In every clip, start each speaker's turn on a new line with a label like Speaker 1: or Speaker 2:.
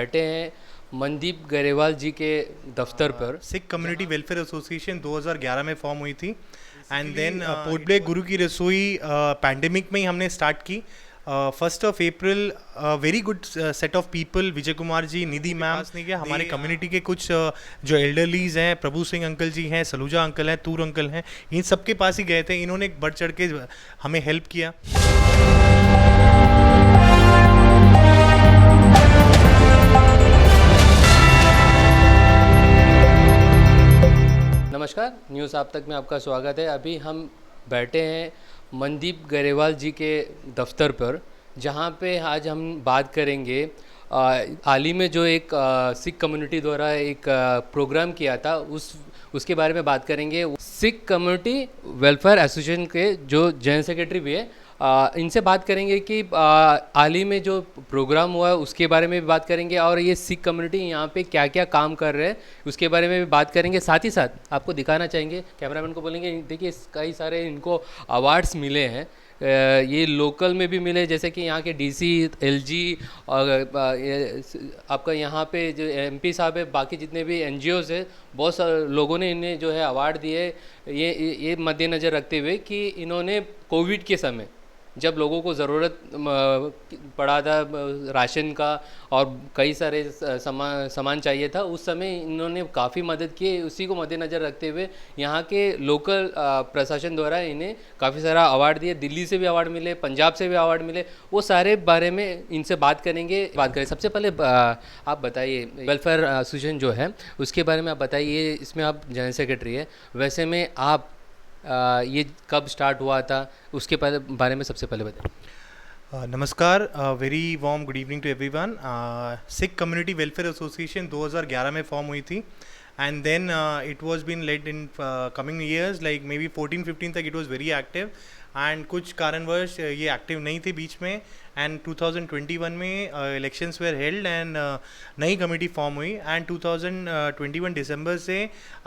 Speaker 1: बैठे हैं मनदीप गरेवाल जी के दफ्तर पर।
Speaker 2: सिख कम्युनिटी वेलफेयर एसोसिएशन 2011 में फॉर्म हुई थी and then port Blair Guru की रसोई पैंडेमिक में ही हमने स्टार्ट की। 1 अप्रैल very good set of people, Vijay Kumar ji, Nidhi ma'am ने किया। हमारे कम्युनिटी के कुछ जो एल्डरलीज हैं, प्रभु सिंह अंकल जी हैं, सलूजा अंकल हैं, तूर अंकल हैं, इन सबके पास ही गए थे। इन्होंने बढ़ चढ़ के हमें हेल्प किया।
Speaker 1: नमस्कार, न्यूज़ आप तक में आपका स्वागत है। अभी हम बैठे हैं मनदीप गरेवाल जी के दफ्तर पर, जहां पे आज हम बात करेंगे हाल ही में जो एक सिख कम्युनिटी द्वारा एक प्रोग्राम किया था उसके बारे में बात करेंगे। सिख कम्युनिटी वेलफेयर एसोसिएशन के जो जनरल सेक्रेटरी भी है, इनसे बात करेंगे कि हाल ही में जो प्रोग्राम हुआ है उसके बारे में भी बात करेंगे और ये सिख कम्युनिटी यहाँ पे क्या क्या काम कर रहे हैं उसके बारे में भी बात करेंगे। साथ ही साथ आपको दिखाना चाहेंगे, कैमरामैन को बोलेंगे देखिए कई सारे इनको अवार्ड्स मिले हैं। ये लोकल में भी मिले, जैसे कि यहाँ के डीसी, एलजी और आपका यहाँ पे जो एमपी साहब है, बाकी जितने भी एनजीओज़ है, बहुत सारे लोगों ने इन्हें जो है अवार्ड दिए। ये मद्देनज़र रखते हुए कि इन्होंने कोविड के समय जब लोगों को ज़रूरत पड़ा था राशन का और कई सारे सामान चाहिए था, उस समय इन्होंने काफ़ी मदद की। उसी को मद्देनज़र रखते हुए यहाँ के लोकल प्रशासन द्वारा इन्हें काफ़ी सारा अवार्ड दिए। दिल्ली से भी अवार्ड मिले, पंजाब से भी अवार्ड मिले। वो सारे बारे में इनसे बात करें। सबसे पहले आप बताइए, वेलफेयर एसोसिएशन जो है उसके बारे में आप बताइए। इसमें आप जनरल सेक्रेटरी है, वैसे में आप ये कब स्टार्ट हुआ था उसके बारे में सबसे पहले बताइए।
Speaker 2: नमस्कार, very warm good evening to everyone. Sikh community welfare association 2011 में फॉर्म हुई थी and then it was been led in coming years, like maybe 14-15 तक it was very active and कुछ कारणवश ये एक्टिव नहीं थे बीच में। एंड 2021 में इलेक्शंस वेर हेल्ड एंड नई कमेटी फॉर्म हुई एंड 2021 दिसंबर से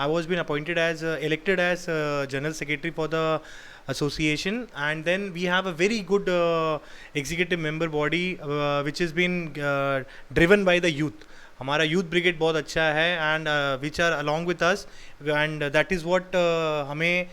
Speaker 2: I was been appointed as elected as general secretary for the association, and then we have a very good executive member body which has been driven by the youth. हमारा youth brigade बहुत अच्छा है and which are along with us and that is what हमें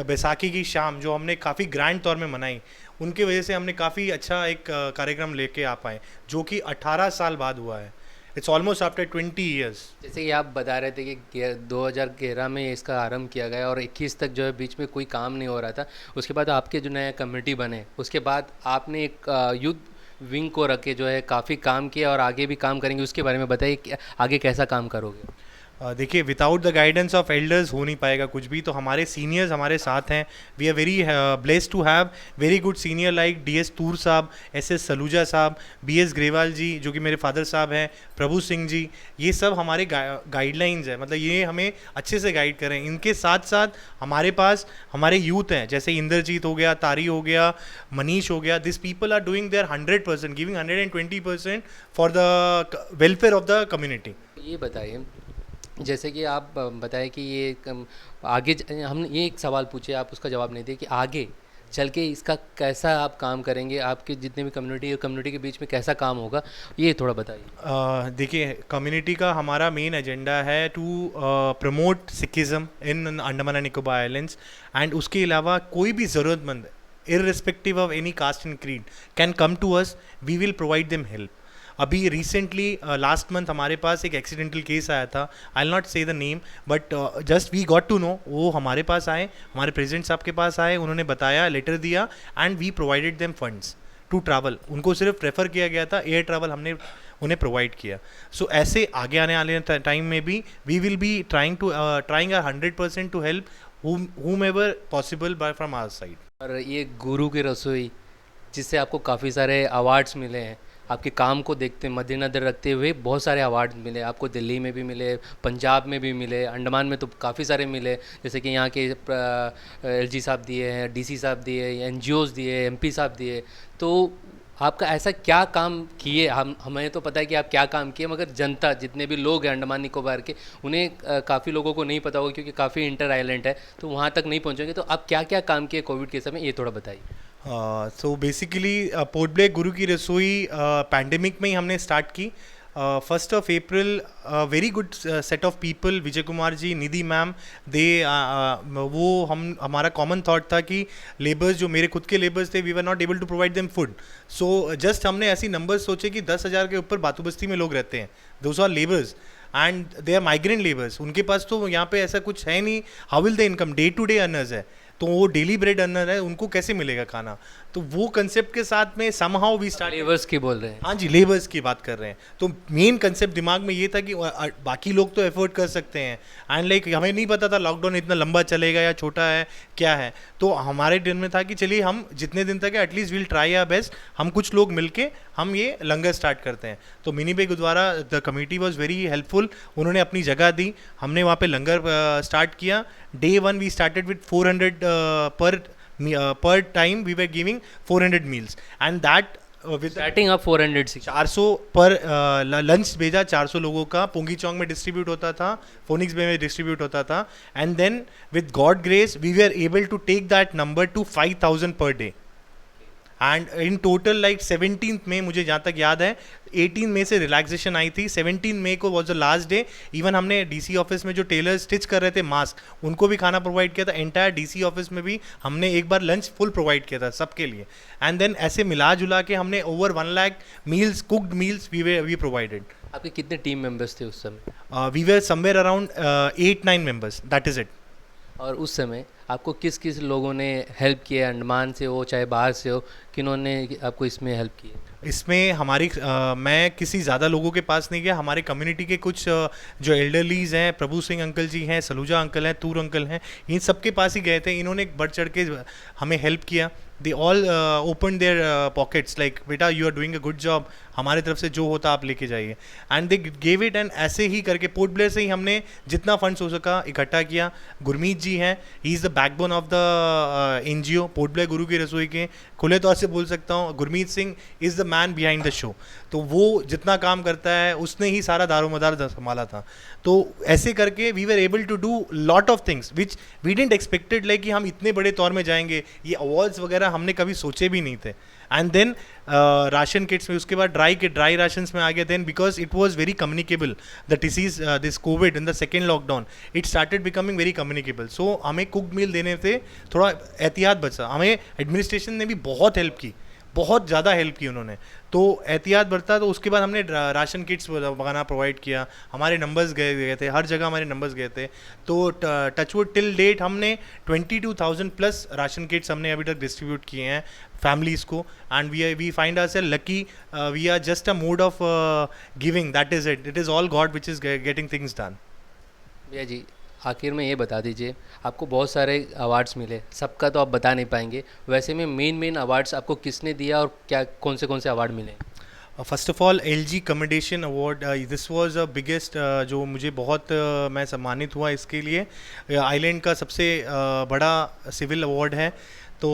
Speaker 2: बैसाखी की शाम जो हमने काफ़ी ग्रैंड तौर में मनाई, उनकी वजह से हमने काफ़ी अच्छा एक कार्यक्रम लेके आ पाए जो कि 18 साल बाद हुआ है। It's almost after 20 years.
Speaker 1: जैसे कि आप बता रहे थे कि 2011 में इसका आरंभ किया गया और 21 तक जो है बीच में कोई काम नहीं हो रहा था। उसके बाद आपके जो नया कमेटी बने, उसके बाद आपने एक यूथ विंग को रख के जो है काफ़ी काम किया और आगे भी काम करेंगे। उसके बारे में बताइए कि आगे कैसा काम करोगे।
Speaker 2: देखिए, without the guidance of elders हो नहीं पाएगा कुछ भी। तो हमारे सीनियर्स हमारे साथ हैं। We are very blessed to have very good senior like DS Toor साहब, SS सलूजा साहब, BS ग्रेवाल जी जो कि मेरे फादर साहब हैं, प्रभु सिंह जी। ये सब हमारे गाइडलाइंस है, मतलब ये हमें अच्छे से गाइड करें। इनके साथ साथ हमारे पास हमारे यूथ हैं, जैसे इंद्रजीत हो गया, तारी हो गया, मनीष हो गया। This people are doing their 100%, giving 120% for the welfare of the community.
Speaker 1: ये बताइए, जैसे कि आप बताएं कि ये आगे हमने ये एक सवाल पूछे, आप उसका जवाब नहीं दिए कि आगे चल के इसका कैसा आप काम करेंगे, आपके जितने भी कम्युनिटी के बीच में कैसा काम होगा, ये थोड़ा बताइए।
Speaker 2: देखिए, कम्युनिटी का हमारा मेन एजेंडा है to promote Sikhism in Andaman and Nicobar islands and उसके अलावा कोई भी ज़रूरतमंद irrespective of any caste and creed can come to us, we will provide them help. अभी रिसेंटली लास्ट मंथ हमारे पास एक एक्सीडेंटल केस आया था। I will not say the name but just we got to know. वो हमारे पास आए, हमारे प्रेसिडेंट साहब के पास आए, उन्होंने बताया, लेटर दिया and we provided them funds to travel. उनको सिर्फ रेफ़र किया गया था, एयर ट्रैवल हमने उन्हें प्रोवाइड किया। सो ऐसे आगे आने वाले टाइम में भी we will be trying are 100% to help whomever possible by from our side.
Speaker 1: और ये गुरु की रसोई जिससे आपको काफ़ी सारे अवार्ड्स मिले हैं, आपके काम को देखते मद्देनज़र रखते हुए बहुत सारे अवार्ड मिले आपको। दिल्ली में भी मिले, पंजाब में भी मिले, अंडमान में तो काफ़ी सारे मिले। जैसे कि यहाँ के LG साहब दिए हैं, DC साहब दिए, NGOs दिए, MP साहब दिए। तो आपका ऐसा क्या काम किए, हमें तो पता है कि आप क्या काम किए, मगर जनता जितने भी लोग हैं अंडमान निकोबार के, उन्हें काफ़ी लोगों को नहीं पता होगा क्योंकि काफ़ी इंटर आइलैंड है, तो वहाँ तक नहीं पहुँचेंगे। तो आप क्या क्या काम किए कोविड के समय, ये थोड़ा बताइए।
Speaker 2: So basically port Blair Guru की रसोई पैंडेमिक में ही हमने स्टार्ट की। 1st of April, a very good set of people, Vijay Kumar ji, Nidhi ma'am, they वो हमारा कॉमन थॉट था कि लेबर्स जो मेरे खुद के लेबर्स थे, we were not able to provide them food, so just हमने ऐसी नंबर्स सोचे कि 10,000 के ऊपर बातू बस्ती में लोग रहते हैं, those are labours and they are migrant labours, उनके पास तो यहाँ पे ऐसा कुछ है नहीं, how will the income, day to day earners है, तो वो डेली ब्रेड अर्नर है, उनको कैसे मिलेगा खाना, तो वो कंसेप्ट के साथ में समहाउ वी स्टार्ट।
Speaker 1: लेबर्स की बोल रहे हैं?
Speaker 2: हाँ जी, लेबर्स की बात कर रहे हैं, तो मेन कंसेप्ट दिमाग में ये था कि बाकी लोग तो एफोर्ड कर सकते हैं, एंड लाइक हमें नहीं पता था लॉकडाउन इतना लंबा चलेगा या छोटा है क्या है, तो हमारे दिन में था कि चलिए हम जितने दिन तक है at least will try our best, हम कुछ लोग मिलके हम ये लंगर स्टार्ट करते हैं। तो Minnie Bay gurdwara the committee was very helpful, उन्होंने अपनी जगह दी, हमने वहाँ पे लंगर स्टार्ट किया। Day 1 we started with 400 per time we were giving 400 meals, and that with
Speaker 1: starting आप 400 से
Speaker 2: 400 पर लंच भेजा, 400 लोगों का पोंगी चौंग में डिस्ट्रीब्यूट होता था, फोनिक्स बे में डिस्ट्रीब्यूट होता था, and then with God grace we were able to take that number to 5,000 per day, and in total like 17th में, मुझे जहाँ तक याद है 18 मई से रिलैक्सेशन आई थी, 17 मई को was the last day. Even हमने डीसी ऑफिस में जो टेलर स्टिच कर रहे थे मास्क, उनको भी खाना प्रोवाइड किया था, एंटायर डीसी ऑफिस में भी हमने एक बार लंच फुल प्रोवाइड किया था सबके लिए, एंड देन ऐसे मिला जुला के हमने over 1 lakh meals, cooked meals we provided.
Speaker 1: आपके कितने टीम मेंबर्स थे उस समय?
Speaker 2: We were somewhere around 8-9 members, that is it.
Speaker 1: और उस समय आपको किस किस लोगों ने हेल्प किया, अंडमान से हो चाहे बाहर से हो, किन्होंने आपको इसमें हेल्प की?
Speaker 2: इसमें हमारी मैं किसी ज़्यादा लोगों के पास नहीं गया, हमारे कम्युनिटी के कुछ जो एल्डरलीज हैं, प्रभु सिंह अंकल जी हैं, सलूजा अंकल हैं, तूर अंकल हैं, इन सब के पास ही गए थे, इन्होंने बढ़ चढ़ के हमें हेल्प किया। They all open their pockets like बेटा you are doing a good job, हमारे तरफ से जो होता आप लेके जाइए, and they gave it, and ऐसे ही करके पोर्ट ब्लेयर से ही हमने जितना फंड्स हो सका इकट्ठा किया। गुरमीत जी हैं, he is the backbone of the NGO port Blair Guru की रसोई के, खुले तौर से बोल सकता हूँ Gurmeet Singh is the man behind the show, तो वो जितना काम करता है उसने ही सारा दारोमदार संभाला था। तो ऐसे करके we were able to do lot of things which we didn't expected, like कि हम इतने बड़े तौर में जाएंगे, ये अवार्ड्स वगैरह हमने कभी सोचे भी नहीं थे। एंड देन राशन किट्स में, उसके बाद ड्राई राशंस में आ गया, then because it was very communicable the disease this covid in the second lockdown, it started becoming very communicable, so हमें कुक मील देने से थोड़ा एहतियात बचा, हमें एडमिनिस्ट्रेशन ने भी बहुत हेल्प की, बहुत ज़्यादा हेल्प की उन्होंने, तो एहतियात बरता। तो उसके बाद हमने राशन किट्स वगैरह प्रोवाइड किया, हमारे नंबर्स गए थे, हर जगह हमारे नंबर्स गए थे, तो टचवुड टिल डेट हमने 22,000 प्लस राशन किट्स हमने अभी तक डिस्ट्रीब्यूट किए हैं फैमिलीज़ को, and we find ourself lucky, we are just a mode of giving, that is it is all God which is getting things done.
Speaker 1: भैया जी आखिर में ये बता दीजिए, आपको बहुत सारे अवार्ड्स मिले, सबका तो आप बता नहीं पाएंगे, वैसे में मेन अवार्ड्स आपको किसने दिया और क्या कौन से अवार्ड मिले?
Speaker 2: First of all LG commendation award, this was a biggest, जो मुझे बहुत मैं सम्मानित हुआ इसके लिए, आइलैंड का सबसे बड़ा सिविल अवार्ड है, तो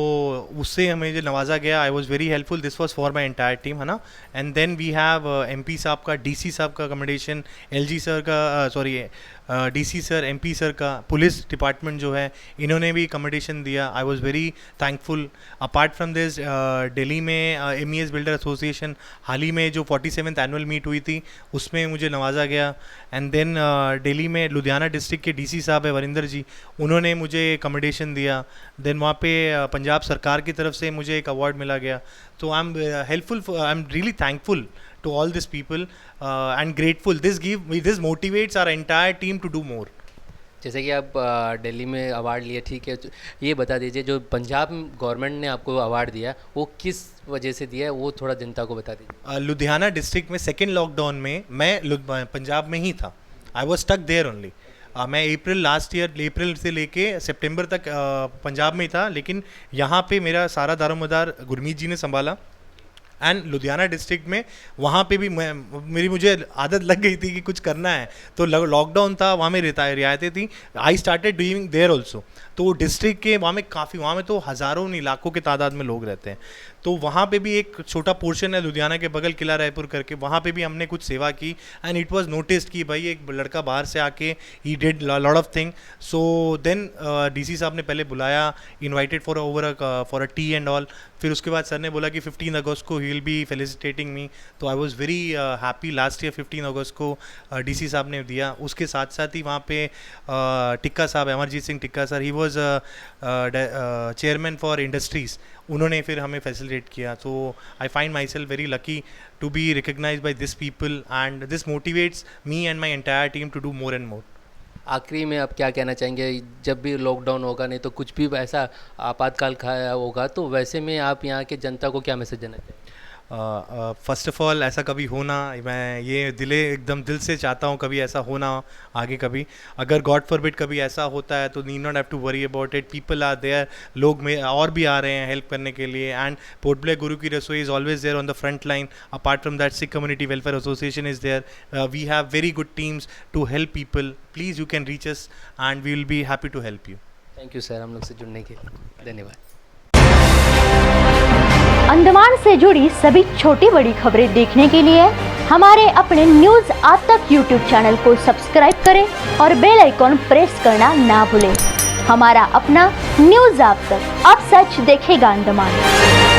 Speaker 2: उससे हमें जो नवाजा गया, I was very helpful, this was for my entire team, है ना। And then we have MP साहब का, DC साहब का कमेडिएशन, LG सर का, sorry DC sir, MP sir का, पुलिस डिपार्टमेंट जो है इन्होंने भी कमेडिएशन दिया, I was very thankful. Apart from this Delhi में MES बिल्डर एसोसिएशन, हाल ही में जो 47th एनुअल मीट हुई थी उसमें मुझे नवाजा गया। एंड देन दिल्ली में लुधियाना डिस्ट्रिक्ट के DC साहब है वरिंदर जी, उन्होंने मुझे कमेडिएशन दिया। देन वहाँ पे पंजाब सरकार की तरफ से मुझे एक अवार्ड मिला गया, तो I am helpful, I am really thankful to all these people and grateful, this motivates our entire team to do more।
Speaker 1: जैसे कि आप दिल्ली में अवार्ड लिए, ठीक है, ये बता दीजिए जो पंजाब गवर्नमेंट ने आपको अवार्ड दिया वो किस वजह से दिया है, वो थोड़ा जनता को बता दीजिए।
Speaker 2: लुधियाना डिस्ट्रिक्ट में सेकेंड लॉकडाउन में मैं पंजाब में ही था, I was stuck there only. मैं लास्ट ईयर अप्रैल से लेके सितंबर तक पंजाब में ही था, लेकिन यहाँ पे मेरा सारा दारोमदार गुरमीत जी ने संभाला। एंड लुधियाना डिस्ट्रिक्ट में वहाँ पे भी मुझे आदत लग गई थी कि कुछ करना है, तो लॉकडाउन था, वहाँ में रियायतें थी, I started doing there also. तो डिस्ट्रिक्ट के वहाँ में काफ़ी, वहाँ में तो हज़ारों नहीं लाखों के तादाद में लोग रहते हैं, तो वहाँ पे भी एक छोटा पोर्शन है लुधियाना के बगल किला रायपुर करके, वहाँ पे भी हमने कुछ सेवा की एंड इट वाज नोटिस्ड कि भाई एक लड़का बाहर से आके he did lot of thing. So then DC साहब ने पहले बुलाया, invited for a T and all. फिर उसके बाद सर ने बोला कि 15 अगस्त को ही विल बी फेलिसिटेटिंग मी. तो I was very happy. Last year 15 अगस्त को डीसी साहब ने दिया. उसके साथ साथ ही वहाँ पे टिक्का साहब, Amarjit Singh Tikka sir, he was chairman for industries, उन्होंने फिर हमें फैसिलिटेट किया. तो I find my self very lucky to be recognize by this people and this motivates me and my entire team to do more and more.
Speaker 1: आखिरी में आप क्या कहना चाहेंगे? जब भी लॉकडाउन होगा, नहीं तो कुछ भी ऐसा आपातकाल खाया होगा, तो वैसे में आप यहाँ के जनता को क्या मैसेज देना चाहेंगे?
Speaker 2: फर्स्ट ऑफ ऑल ऐसा कभी होना, मैं ये एकदम दिल से चाहता हूँ कभी ऐसा होना आगे कभी. अगर गॉड फॉरबिड कभी ऐसा होता है तो need not have to worry about it. People are there, लोग में और भी आ रहे हैं हेल्प करने के लिए. एंड पोर्ट ब्लेयर गुरु की Rasoi is always there on the front line. Apart from that, Sikh community welfare association is there. We have very good teams to help people. Please you can reach us and we will be happy to help you.
Speaker 1: Thank you sir, हम लोग से जुड़ने के लिए धन्यवाद.
Speaker 3: अंडमान से जुड़ी सभी छोटी बड़ी खबरें देखने के लिए हमारे अपने न्यूज आज तक यूट्यूब चैनल को सब्सक्राइब करें और बेल आइकॉन प्रेस करना ना भूलें. हमारा अपना न्यूज आज तक, अब सच देखेगा अंडमान.